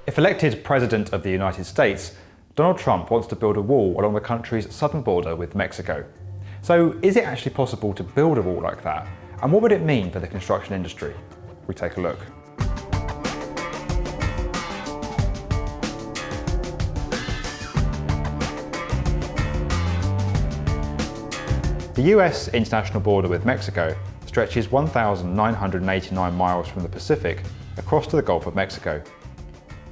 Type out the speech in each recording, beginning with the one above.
If elected President of the United States, Donald Trump wants to build a wall along the country's southern border with Mexico. So is it actually possible to build a wall like that? And what would it mean for the construction industry? We take a look. The US international border with Mexico stretches 1,989 miles from the Pacific across to the Gulf of Mexico.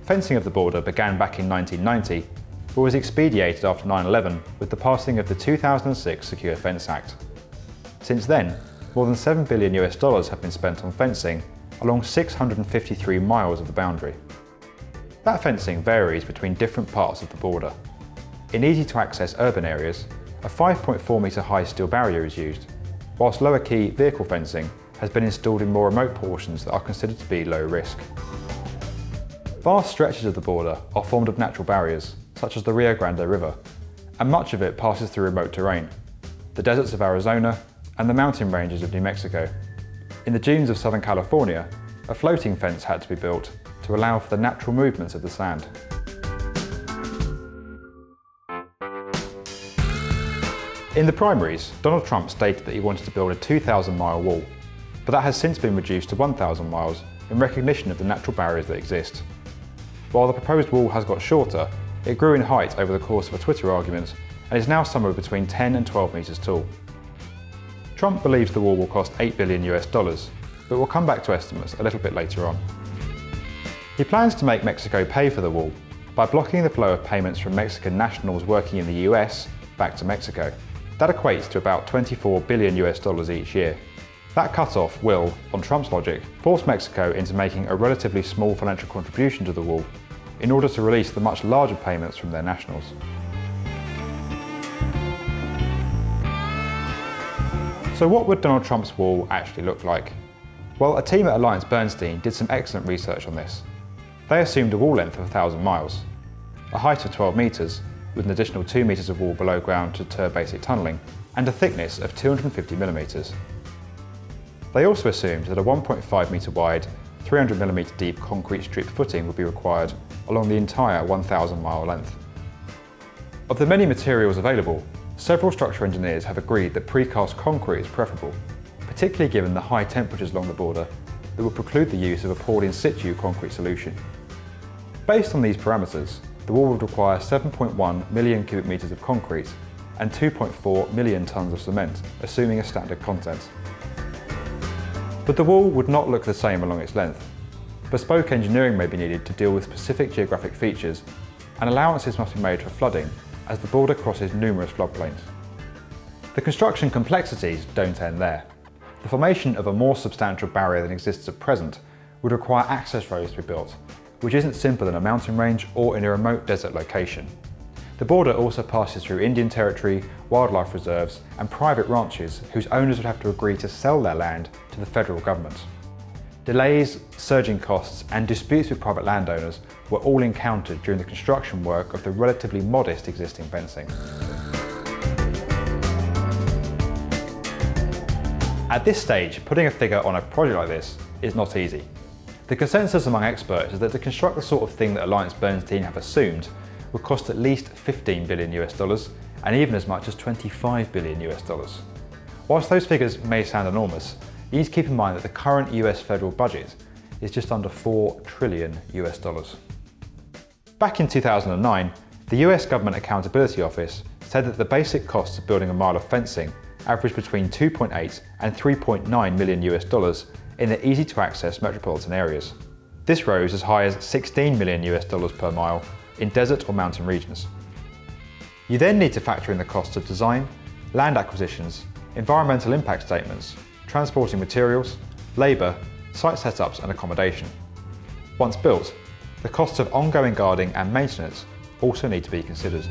Fencing of the border began back in 1990, but was expedited after 9/11 with the passing of the 2006 Secure Fence Act. Since then, more than $7 billion have been spent on fencing along 653 miles of the boundary. That fencing varies between different parts of the border. In easy-to-access urban areas, a 5.4 metre high steel barrier is used, whilst lower key vehicle fencing has been installed in more remote portions that are considered to be low risk. Vast stretches of the border are formed of natural barriers, such as the Rio Grande River, and much of it passes through remote terrain, the deserts of Arizona and the mountain ranges of New Mexico. In the dunes of Southern California, a floating fence had to be built to allow for the natural movements of the sand. In the primaries, Donald Trump stated that he wanted to build a 2,000-mile wall, but that has since been reduced to 1,000 miles in recognition of the natural barriers that exist. While the proposed wall has got shorter, it grew in height over the course of a Twitter argument and is now somewhere between 10 and 12 metres tall. Trump believes the wall will cost $8 billion, but we'll come back to estimates a little bit later on. He plans to make Mexico pay for the wall by blocking the flow of payments from Mexican nationals working in the US back to Mexico. That equates to about $24 billion each year. That cut-off will, on Trump's logic, force Mexico into making a relatively small financial contribution to the wall in order to release the much larger payments from their nationals. So what would Donald Trump's wall actually look like? Well, a team at AllianceBernstein did some excellent research on this. They assumed a wall length of 1,000 miles, a height of 12 metres, with an additional 2 metres of wall below ground to deter basic tunnelling, and a thickness of 250mm. They also assumed that a 1.5 metre wide, 300mm deep concrete strip footing would be required along the entire 1,000 mile length. Of the many materials available, several structural engineers have agreed that precast concrete is preferable, particularly given the high temperatures along the border that would preclude the use of a poured in situ concrete solution. Based on these parameters, the wall would require 7.1 million cubic metres of concrete and 2.4 million tonnes of cement, assuming a standard content. But the wall would not look the same along its length. Bespoke engineering may be needed to deal with specific geographic features, and allowances must be made for flooding as the border crosses numerous floodplains. The construction complexities don't end there. The formation of a more substantial barrier than exists at present would require access roads to be built, which isn't simple in a mountain range or in a remote desert location. The border also passes through Indian territory, wildlife reserves, and private ranches whose owners would have to agree to sell their land to the federal government. Delays, surging costs, and disputes with private landowners were all encountered during the construction work of the relatively modest existing fencing. At this stage, putting a figure on a project like this is not easy. The consensus among experts is that to construct the sort of thing that AllianceBernstein have assumed would cost at least $15 billion and even as much as $25 billion. Whilst those figures may sound enormous, you need to keep in mind that the current US federal budget is just under $4 trillion. Back in 2009, the US Government Accountability Office said that the basic costs of building a mile of fencing averaged between $2.8 and $3.9 million in the easy-to-access metropolitan areas. This rose as high as $16 million per mile in desert or mountain regions. You then need to factor in the costs of design, land acquisitions, environmental impact statements, transporting materials, labour, site setups and accommodation. Once built, the costs of ongoing guarding and maintenance also need to be considered.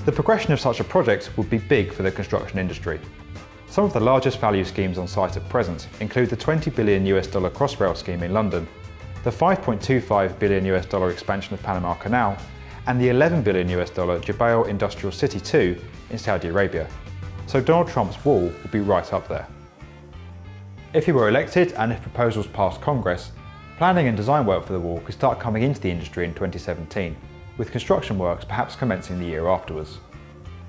The progression of such a project would be big for the construction industry. Some of the largest value schemes on site at present include the $20 billion Crossrail scheme in London, the $5.25 billion expansion of Panama Canal, and the $11 billion Jubail Industrial City 2 in Saudi Arabia. So Donald Trump's wall will be right up there. If he were elected and if proposals passed Congress, planning and design work for the wall could start coming into the industry in 2017, with construction works perhaps commencing the year afterwards.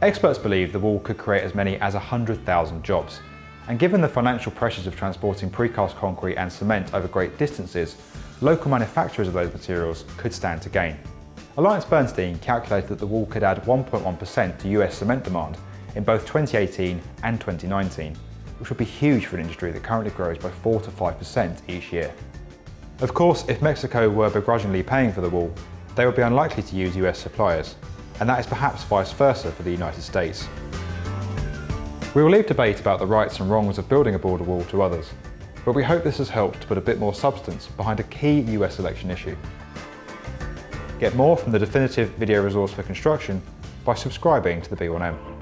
Experts believe the wall could create as many as 100,000 jobs, and given the financial pressures of transporting precast concrete and cement over great distances, local manufacturers of those materials could stand to gain. AllianceBernstein calculated that the wall could add 1.1% to US cement demand in both 2018 and 2019, which would be huge for an industry that currently grows by 4 to 5% each year. Of course, if Mexico were begrudgingly paying for the wall, they would be unlikely to use US suppliers, and that is perhaps vice versa for the United States. We will leave debate about the rights and wrongs of building a border wall to others, but we hope this has helped to put a bit more substance behind a key US election issue. Get more from the definitive video resource for construction by subscribing to the B1M.